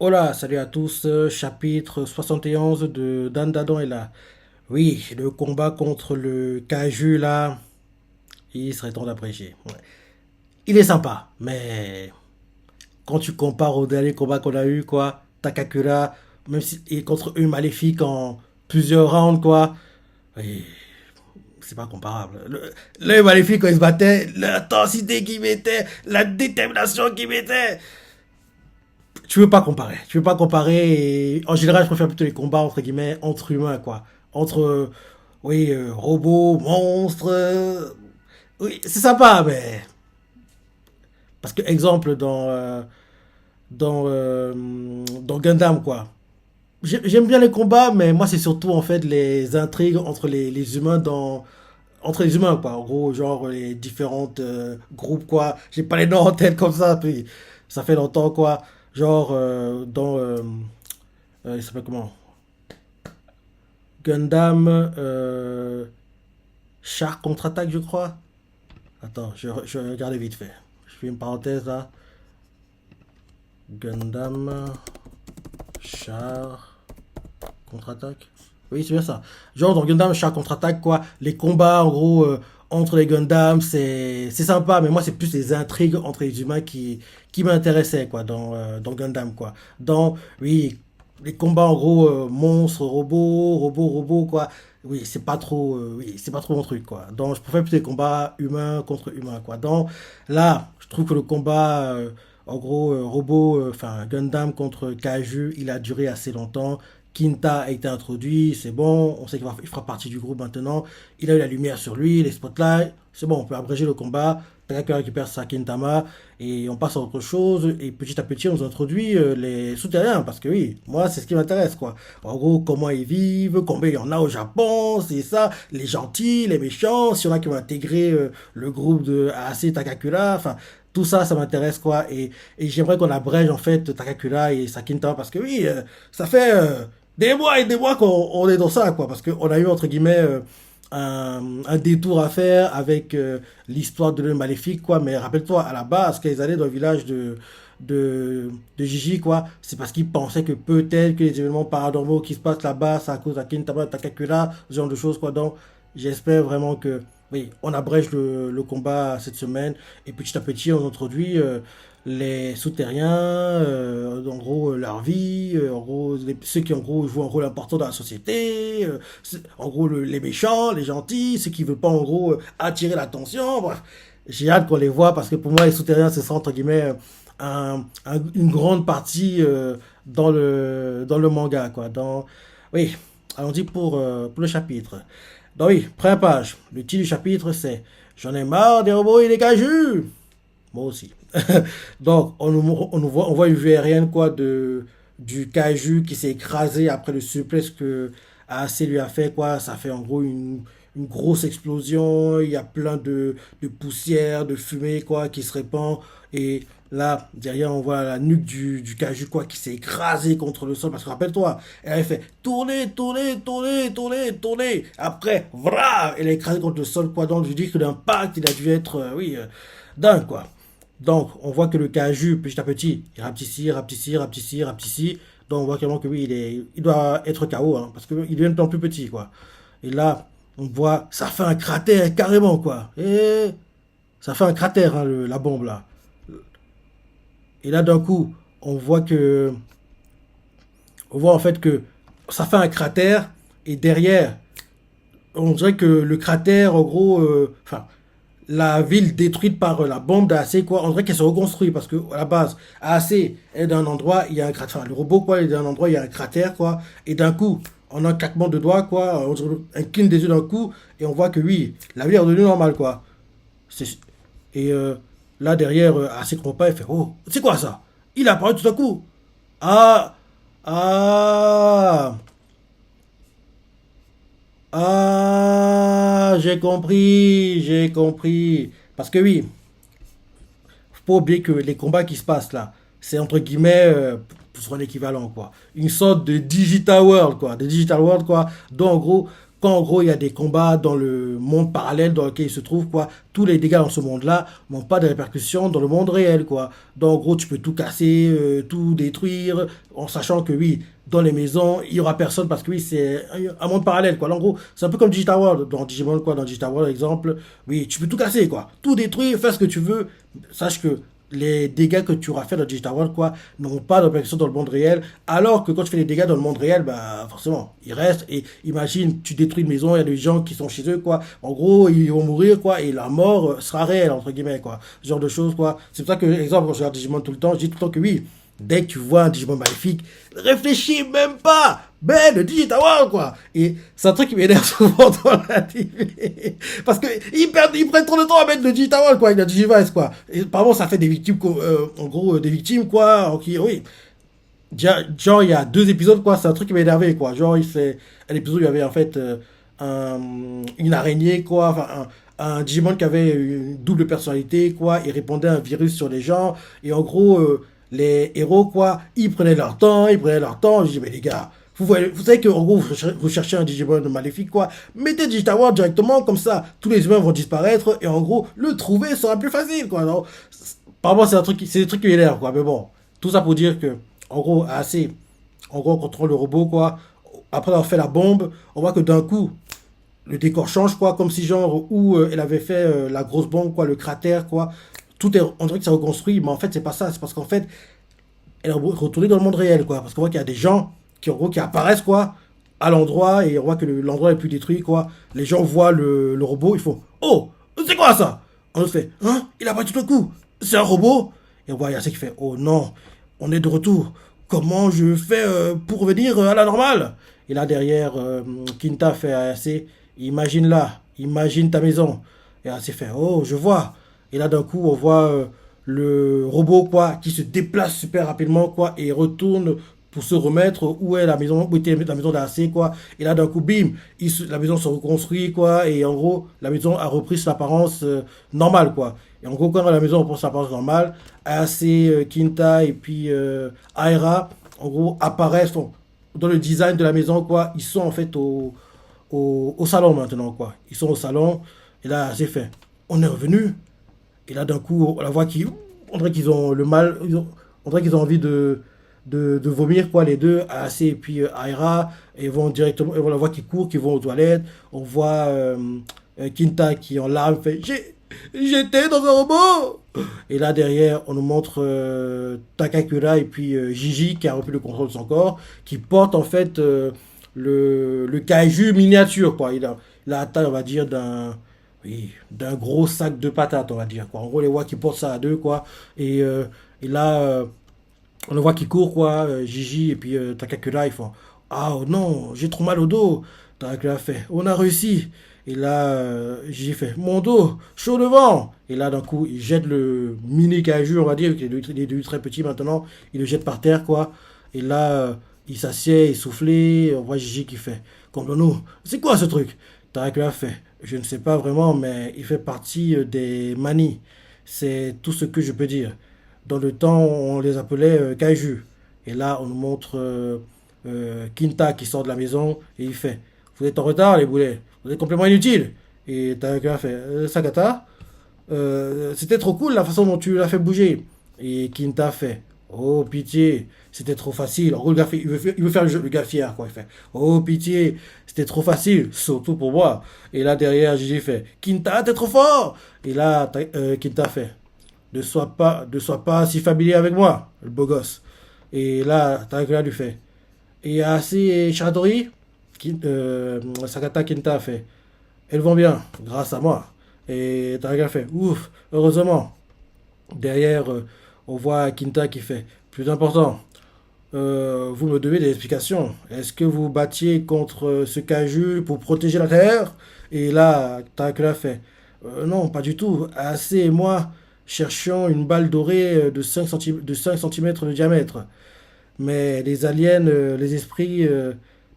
Hola, salut à tous, chapitre 71 de Dan Dadon est là. Oui, le combat contre le Caju là, il serait temps d'apprécier. Ouais. Il est sympa, mais quand tu compares au dernier combat qu'on a eu, quoi, Takakura, même si et contre une maléfique en plusieurs rounds, quoi, oui, c'est pas comparable. Le maléfique, quand il se battait, l'intensité qu'il mettait, la détermination qu'il mettait, tu veux pas comparer. Tu veux pas comparer. Et en général, je préfère plutôt les combats entre guillemets entre humains, quoi. Entre, oui, robots, monstres. Oui, c'est sympa, mais parce que exemple dans Gundam, quoi. J'aime bien les combats, mais moi c'est surtout en fait les intrigues entre les humains dans entre les humains, quoi. En gros, genre les différentes groupes, quoi. J'ai pas les noms en tête comme ça, puis ça fait longtemps, quoi. Genre il s'appelle comment? Gundam Char contre-attaque, je crois. Attends, je vais regarder vite fait. Je fais une parenthèse là. Gundam Char contre-attaque. Oui, c'est bien ça. Genre dans Gundam Char contre-attaque, quoi. Les combats, en gros, entre les Gundam, c'est sympa, mais moi, c'est plus les intrigues entre les humains qui m'intéressaient, quoi, dans Gundam, quoi. Dans, oui, les combats, en gros, monstres, robots, quoi. Oui, c'est pas trop mon truc, quoi. Donc, je préfère plus les combats humains contre humains, quoi. Donc, là, je trouve que le combat, en gros, enfin, Gundam contre Kaiju, il a duré assez longtemps. Kinta a été introduit, c'est bon, on sait qu'il fera partie du groupe maintenant. Il a eu la lumière sur lui, les spotlights, c'est bon, on peut abréger le combat. Takaka récupère sa Kintama et on passe à autre chose. Et petit à petit, on nous introduit les souterrains parce que oui, moi, c'est ce qui m'intéresse quoi. En gros, comment ils vivent, combien il y en a au Japon, c'est ça, les gentils, les méchants, si on a qui vont intégrer le groupe de AC Takakura, enfin, tout ça, ça m'intéresse quoi. Et j'aimerais qu'on abrège en fait Takakura et sa Kintama parce que oui, ça fait des mois et des mois qu'on on est dans ça, quoi, parce qu'on a eu, entre guillemets, un détour à faire avec l'histoire de l'homme maléfique, quoi, mais rappelle-toi, à la base, quand ils allaient dans le village de Gigi, quoi, c'est parce qu'ils pensaient que peut-être que les événements paranormaux qui se passent là-bas, c'est à cause d'Akintama, Takakura, ce genre de choses, quoi, donc j'espère vraiment que, oui, on abrège le combat cette semaine, et petit à petit, on introduit les souterrains, en gros leur vie, en gros ceux qui en gros jouent un rôle important dans la société, en gros les méchants, les gentils, ceux qui veulent pas en gros attirer l'attention. Bref, j'ai hâte qu'on les voit parce que pour moi les souterrains ce sera entre guillemets une grande partie dans le manga quoi. Oui, allons-y pour le chapitre. Donc oui, première page. Le titre du chapitre c'est J'en ai marre des robots et des cajus. Moi aussi. Donc, on voit une vue aérienne quoi, du Caju qui s'est écrasé après le suplex que AC lui a fait. Quoi. Ça fait en gros une grosse explosion. Il y a plein de poussière, de fumée quoi, qui se répand. Et là, derrière, on voit la nuque du Caju quoi, qui s'est écrasé contre le sol. Parce que rappelle-toi, elle avait fait tourner, tourner, tourner, tourner, tourner. Après, voilà, elle a écrasé contre le sol. Quoi. Donc, je dis que l'impact, il a dû être, oui, dingue quoi. Donc, on voit que le caju, petit à petit, il rapetissit, rapetissit, rapetissit, rapetissit. Donc, on voit clairement que oui, il doit être KO, hein, parce qu'il devient de plus en plus petit, quoi. Et là, on voit, ça fait un cratère carrément, quoi. Et ça fait un cratère, hein, la bombe, là. Et là, d'un coup, on voit en fait que ça fait un cratère, et derrière, on dirait que le cratère, en gros, enfin, la ville détruite par la bombe d'AC, quoi, on dirait qu'elle se reconstruit parce que à la base, AAC est d'un endroit, il y a un cratère. Enfin, le robot, quoi, il est d'un endroit, il y a un cratère, quoi. Et d'un coup, on a un claquement de doigts, quoi, un clin des yeux d'un coup, et on voit que oui, la vie est redevenue normale, quoi. Et là, derrière, AAC comprend pas, il fait oh, c'est quoi ça? Il a apparu tout à coup. Ah, ah, ah, j'ai compris, j'ai compris. Parce que oui, faut pas oublier que les combats qui se passent là, c'est entre guillemets, pour son équivalent quoi, une sorte de digital world quoi, de digital world quoi, dont en gros, quand en gros il y a des combats dans le monde parallèle dans lequel il se trouve, quoi, tous les dégâts dans ce monde-là n'ont pas de répercussions dans le monde réel, quoi. Donc en gros tu peux tout casser, tout détruire, en sachant que oui, dans les maisons, il y aura personne parce que oui, c'est un monde parallèle, quoi. En gros, c'est un peu comme Digital World, dans Digimon, quoi, dans Digital World, exemple, oui, tu peux tout casser, quoi. Tout détruire, faire ce que tu veux, sache que les dégâts que tu auras fait dans Digital World, quoi, n'ont pas de répercussions dans le monde réel, alors que quand tu fais des dégâts dans le monde réel, bah, forcément, ils restent, et imagine, tu détruis une maison, il y a des gens qui sont chez eux, quoi, en gros, ils vont mourir, quoi, et la mort sera réelle, entre guillemets, quoi, ce genre de choses, quoi. C'est pour ça que, exemple, quand je regarde Digimon tout le temps, je dis tout le temps que oui, dès que tu vois un Digimon maléfique, réfléchis même pas. Ben, le Digital World, quoi. Et c'est un truc qui m'énerve souvent dans la TV. Parce que ils prennent trop de temps à mettre le Digital World, quoi, avec la Digivice, quoi. Et apparemment, ça fait des victimes, en gros, des victimes, quoi. Qui, oui. Genre, il y a 2 épisodes, quoi. C'est un truc qui m'a énervé, quoi. Genre, il fait un épisode où il y avait, en fait, une araignée, quoi. Enfin, un Digimon qui avait une double personnalité, quoi. Il répondait à un virus sur les gens. Et en gros, les héros, quoi, ils prenaient leur temps, ils prenaient leur temps. Je dis, mais les gars, vous savez que en gros, vous cherchez un Digimon maléfique, quoi. Mettez Digital World directement, comme ça, tous les humains vont disparaître. Et en gros, le trouver sera plus facile, quoi. Non. Apparemment, c'est des trucs qui m'énervent, quoi. Mais bon, tout ça pour dire que, en gros, assez. En gros, on contrôle le robot, quoi. Après avoir fait la bombe, on voit que d'un coup, le décor change, quoi, comme si genre où elle avait fait la grosse bombe, quoi, le cratère, quoi. Tout est, on dirait que c'est reconstruit, mais en fait c'est pas ça, c'est parce qu'en fait elle est retournée dans le monde réel, quoi, parce qu'on voit qu'il y a des gens qui en gros qui apparaissent, quoi, à l'endroit, et on voit que l'endroit est plus détruit, quoi. Les gens voient le robot, ils font oh, c'est quoi ça? On se fait hein, il a pas tout le coup, c'est un robot. Et on voit Yasuo qui fait oh non, on est de retour, comment je fais pour revenir à la normale? Et là derrière, Kinta fait à Ayase, imagine là, imagine ta maison. Et Ayase fait oh, je vois. Et là d'un coup, on voit le robot, quoi, qui se déplace super rapidement, quoi, et retourne pour se remettre où est la maison, où était la maison d'Ayase, quoi. Et là d'un coup, bim, la maison se reconstruit, quoi, et en gros, la maison a repris son apparence normale, quoi. Et en gros, quand la maison reprend son apparence normale, Ayase, Kinta et puis Aira, en gros, apparaissent dans le design de la maison, quoi. Ils sont en fait au salon maintenant, quoi. Ils sont au salon, et là, c'est fait. On est revenu, et là, d'un coup, on la voit qui, on dirait qu'ils ont le mal, on dirait qu'ils ont envie de vomir, quoi, les deux, Ayase et puis Aira, et ils vont directement, et on la voit qui court, qui vont aux toilettes. On voit Kinta qui en larmes fait j'étais dans un robot! Et là, derrière, on nous montre Takakura et puis Gigi qui a repris le contrôle de son corps, qui porte en fait le kaiju miniature, quoi. Il a la taille, on va dire, oui, d'un gros sac de patates, on va dire, quoi. En gros, les voit qui portent ça à deux, quoi. Et là, on le voit qui court, quoi. Gigi et puis Takakura, ils font ah oh non, j'ai trop mal au dos. Takakura fait on a réussi. Et là, Gigi fait mon dos, chaud devant. Et là, d'un coup, il jette le mini kaiju, on va dire, qui est devenu très petit maintenant. Il le jette par terre, quoi. Et là, il s'assied, essoufflé. On voit Gigi qui fait comme nous. C'est quoi ce truc? Takakura fait je ne sais pas vraiment, mais il fait partie des manies. C'est tout ce que je peux dire. Dans le temps, on les appelait kaiju. Et là, on nous montre Kinta qui sort de la maison et il fait vous êtes en retard, les boulets. Vous êtes complètement inutile. Et Takakura fait Sakata, c'était trop cool la façon dont tu l'as fait bouger. Et Kinta fait oh pitié, c'était trop facile. En gros, le gars il veut faire le gars fier, quoi. Il fait oh pitié, c'était trop facile, surtout pour moi. Et là derrière, Gigi fait Kinta, t'es trop fort. Et là, Kinta fait ne sois pas si familier avec moi, le beau gosse. Et là, Takakura lui fait et assez Shadori, Sakata Kinta fait elles vont bien, grâce à moi. Et Takakura fait ouf, heureusement. Derrière, on voit Kinta qui fait plus important. Vous me devez des explications. Est-ce que vous battiez contre ce Kaiju pour protéger la Terre? Et là, Takakura fait non, pas du tout. Assez et moi cherchions une balle dorée de 5 centimètres de diamètre. Mais les aliens, les esprits,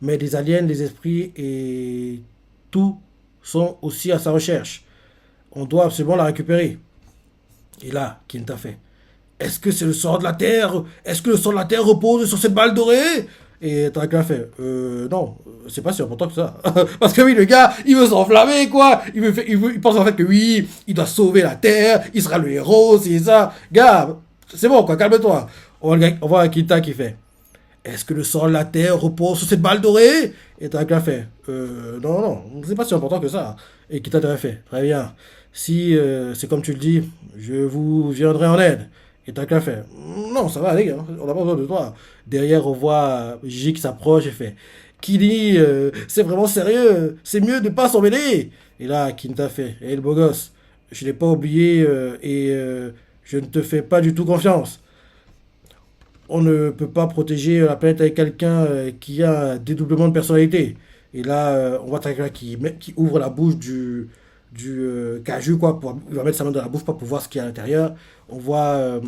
mais les aliens, les esprits et tout sont aussi à sa recherche. On doit absolument la récupérer. Et là, Kinta fait est-ce que c'est le sort de la Terre? Est-ce que le sort de la Terre repose sur cette balle dorée? Et Takakura fait, non, c'est pas si important que ça. Parce que oui, le gars, il veut s'enflammer, quoi. Il pense en fait que oui, il doit sauver la Terre, il sera le héros, c'est ça. Gars, c'est bon, quoi, calme-toi. On voit Akita qui fait, est-ce que le sang de la Terre repose sur cette balle dorée? Et Takakura fait, non, non, c'est pas si important que ça. Et Kita t'avait fait, très bien. Si c'est comme tu le dis, je vous viendrai en aide. Et Takakura fait, non, ça va aller, hein, on n'a pas besoin de toi. Derrière, on voit Gigi qui s'approche et fait, Kini, c'est vraiment sérieux, c'est mieux de pas s'en mêler. Et là, Kinta fait, hé le beau gosse, je l'ai pas oublié je ne te fais pas du tout confiance. On ne peut pas protéger la planète avec quelqu'un qui a un dédoublement de personnalité. Et là, on voit quelqu'un qui ouvre la bouche du caju, quoi. Il va mettre sa main dans la bouche pour voir ce qu'il y a à l'intérieur. On voit,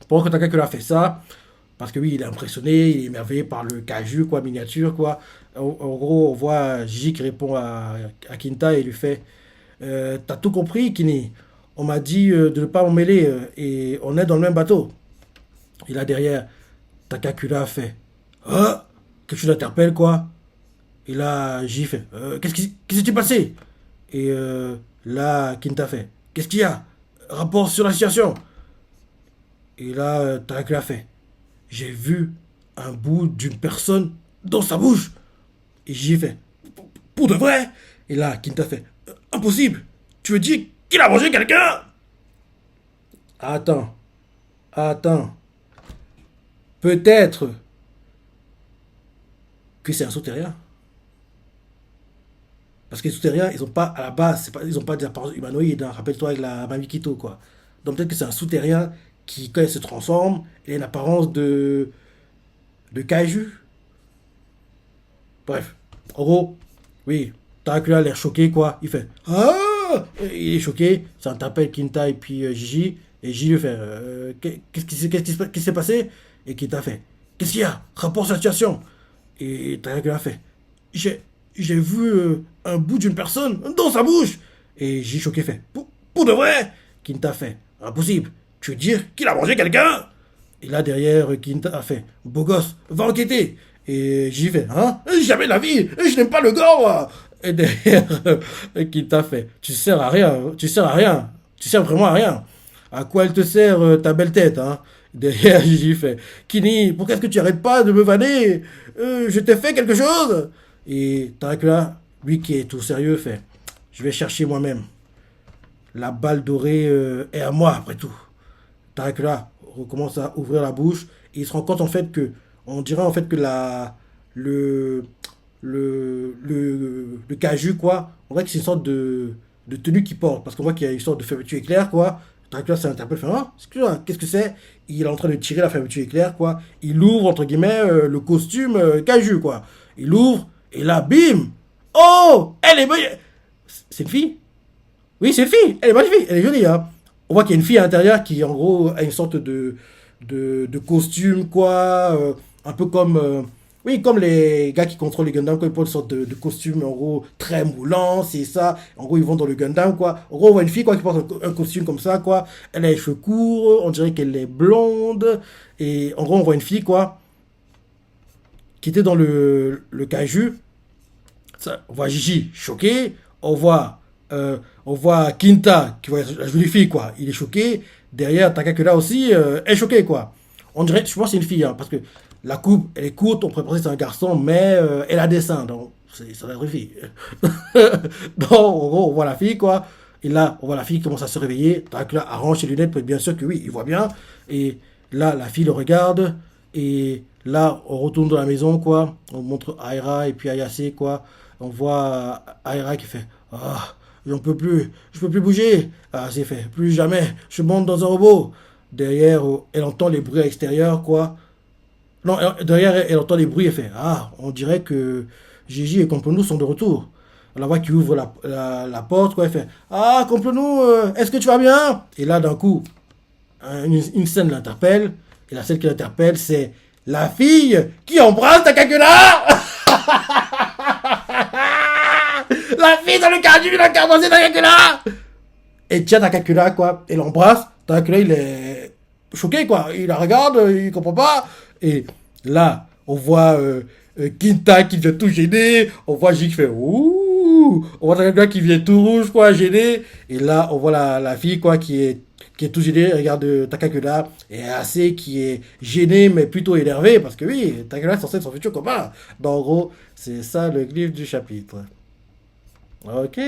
pendant que Takakura fait ça, parce que oui, il est impressionné, il est émerveillé par le caju, quoi, miniature, quoi. En gros, on voit Gigi qui répond à Kinta et lui fait t'as tout compris, Kini. On m'a dit de ne pas m'en mêler et on est dans le même bateau. Et là derrière, Takakura fait ah, quelque chose d'interpelle quoi. Et là, J fait qu'est-ce qui s'est passé? Et là, Kinta fait qu'est-ce qu'il y a? Rapport sur la situation. Et là, Takakura fait j'ai vu un bout d'une personne dans sa bouche. Et J fait pour de vrai? Et là, Kinta fait impossible. Tu veux dire qu'il a mangé quelqu'un? Attends, attends. Peut-être que c'est un souterrain. Parce que les souterrains, ils ont pas, à la base, pas, ils ont pas d'apparence humanoïde. Hein. Rappelle-toi avec la Mamie Kito, quoi. Donc peut-être que c'est un souterrain qui, quand il se transforme, il a une apparence de kaiju. Bref. En gros, oui, Dracula a l'air choqué, quoi. Il fait ah! Il est choqué. Ça interpelle Kinta et puis Gigi. Et Gigi lui fait qu'est-ce qui s'est passé? Et Kinta fait qu'est-ce qu'il y a? Rapport sur la situation. Et Dracula fait j'ai j'ai vu un bout d'une personne dans sa bouche. Et Gigi choqué fait pour de vrai? Kinta fait impossible. Tu veux dire qu'il a mangé quelqu'un? Et là derrière, Kinta a fait beau gosse, va enquêter. Et j'y vais, hein? Jamais de la vie, je n'aime pas le gore, moi. Et derrière, Kinta fait, tu sers à rien, tu sers à rien, tu sers vraiment à rien. À quoi elle te sert ta belle tête, hein? Derrière, j'y fais, Kini, pourquoi est-ce que tu arrêtes pas de me vanner? Je t'ai fait quelque chose? Et Dracula, lui qui est tout sérieux, fait, je vais chercher moi-même. La balle dorée est à moi, après tout. Dracula recommence à ouvrir la bouche et il se rend compte en fait que on dirait en fait que le le caju quoi on voit que c'est une sorte de tenue qu'il porte parce qu'on voit qu'il y a une sorte de fermeture éclair quoi. Dracula s'interpelle fait ah, qu'est-ce que c'est? Il est en train de tirer la fermeture éclair quoi. Il ouvre entre guillemets le costume caju quoi. Il ouvre et là bim, oh elle est belle. C'est une fille. Oui, c'est une fille. Elle est magnifique. Elle est jolie, hein. On voit qu'il y a une fille à l'intérieur qui, en gros, a une sorte de costume, quoi. Un peu comme. Oui, comme les gars qui contrôlent les Gundam, quoi. Ils portent une sorte de costume, en gros, très moulant, c'est ça. En gros, ils vont dans le Gundam, quoi. En gros, on voit une fille, quoi, qui porte un costume comme ça, quoi. Elle a les cheveux courts, on dirait qu'elle est blonde. Et en gros, on voit une fille, quoi, qui était dans le kaiju. Ça, on voit Gigi choqué. On voit Kinta qui voit la jolie fille quoi. Il est choqué. Derrière Takakura aussi est choqué quoi. On dirait, je pense que c'est une fille hein, parce que la coupe elle est courte. On pourrait penser que c'est un garçon, mais elle a des seins donc ça doit être une fille. Donc en gros on voit la fille quoi. Et là on voit la fille qui commence à se réveiller. Takakura arrange ses lunettes pour être bien sûr que oui il voit bien. Et là la fille le regarde et là on retourne dans la maison quoi. On montre Aira et puis Ayase quoi. On voit Aira qui fait ah, j'en peux plus, je peux plus bouger. Ah, c'est fait, plus jamais, je monte dans un robot. Derrière, elle entend les bruits extérieurs, quoi. Non, derrière, elle entend les bruits, elle fait ah, on dirait que Gigi et Complonou sont de retour. On la voit qui ouvre la porte, quoi, elle fait ah, Complonou, est-ce que tu vas bien? Et là, d'un coup, une scène l'interpelle, et la scène qui l'interpelle, c'est la fille qui embrasse Takakura. La fille dans le cardu, la carbonisée Takakura. Et tiens Takakura, quoi. Elle l'embrasse. Takakura, il est choqué, quoi. Il la regarde, il comprend pas. Et là, on voit Kinta qui vient tout gêner, on voit J qui fait ouh, on voit quelqu'un qui vient tout rouge, quoi, gêné, et là, on voit la fille, quoi, qui est tout gênée, regarde Takakura, et assez qui est gênée, mais plutôt énervée, parce que oui, Takakura est censé être son futur copain. Donc, en gros, c'est ça le glyphe du chapitre. Ok,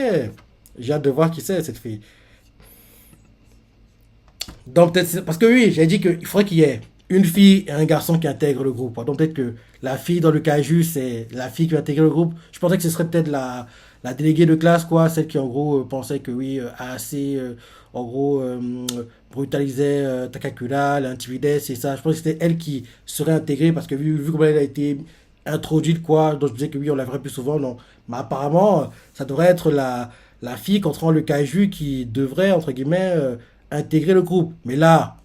j'ai hâte de voir qui c'est, cette fille. Donc peut-être parce que oui, j'ai dit qu'il faudrait qu'il y ait une fille et un garçon qui intègrent le groupe. Donc peut-être que la fille dans le caju, c'est la fille qui va intégrer le groupe. Je pensais que ce serait peut-être la déléguée de classe, quoi, celle qui en gros pensait que oui, assez en gros brutalisait Takakura, l'intimidait, c'est ça. Je pense que c'était elle qui serait intégrée parce que vu comment elle a été introduite, quoi, donc je disais que oui, on la verrait plus souvent, non. Mais apparemment, ça devrait être la fille contre le caju qui devrait, entre guillemets, intégrer le groupe. Mais là,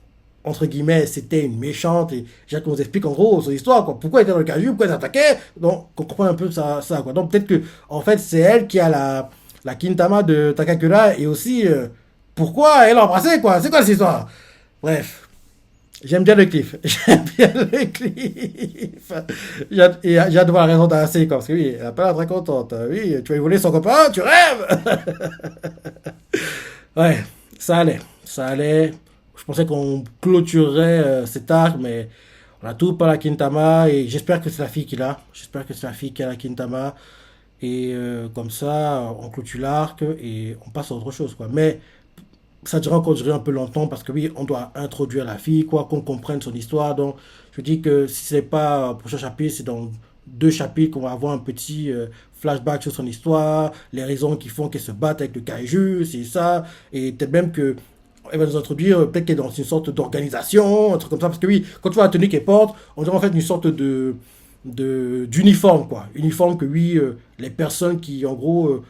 entre guillemets, c'était une méchante et Jacques nous explique en gros son histoire, quoi. Pourquoi elle était dans le caju, pourquoi elle s'attaquait. Donc, on comprend un peu ça, quoi. Donc, peut-être que, en fait, c'est elle qui a la Kintama de Takakura et aussi, pourquoi elle l'a embrassé, quoi. C'est quoi cette histoire? Bref. J'aime bien le cliff. J'aime bien le cliff. J'ai hâte de voir la raison d'Aracé, quoi. Parce que oui, elle a pas l'air très contente. Oui, tu vas y voler son copain, tu rêves! Ouais, ça allait. Ça allait. Je pensais qu'on clôturerait cet arc, mais on a tout par la Kintama et j'espère que c'est la fille qui l'a. J'espère que c'est la fille qui a la Kintama. Et comme ça, on clôture l'arc et on passe à autre chose, quoi. Mais ça durera encore durer un peu longtemps parce que oui, on doit introduire la fille, quoi, qu'on comprenne son histoire. Donc, je dis que si c'est pas au prochain chapitre, c'est dans 2 chapitres qu'on va avoir un petit flashback sur son histoire, les raisons qui font qu'elle se batte avec le kaiju, c'est ça. Et peut-être même que elle va nous introduire, peut-être qu'elle est dans une sorte d'organisation, un truc comme ça. Parce que oui, quand tu vois la tenue qu'elle porte, on dirait en fait une sorte d'uniforme, quoi. Uniforme que oui, les personnes qui, en gros,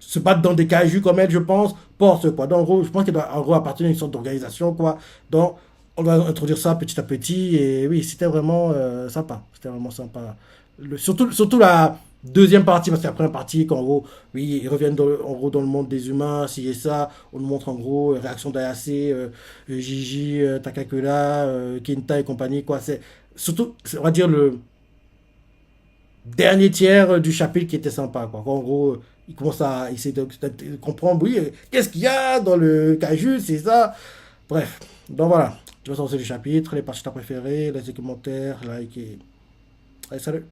se battent dans des cailloux comme elle, je pense, portent, quoi. Donc, en gros, je pense qu'elle doit, en gros, appartenir à une sorte d'organisation, quoi. Donc, on va introduire ça petit à petit. Et oui, c'était vraiment sympa. C'était vraiment sympa. Surtout la deuxième partie, parce que la première partie, qu'en gros, oui, ils reviennent en gros dans le monde des humains, ci et ça. On nous montre en gros réaction d'Ayase, Gigi, Takakura, Kinta et compagnie, quoi. C'est surtout, on va dire, le dernier tiers du chapitre qui était sympa, quoi. En gros, il commence à essayer de comprendre, oui, qu'est-ce qu'il y a dans le caju, c'est ça. Bref, donc voilà. Tu vas sortir du chapitre, les parties que t'as préférées, laisse des commentaires, like et... Allez, salut.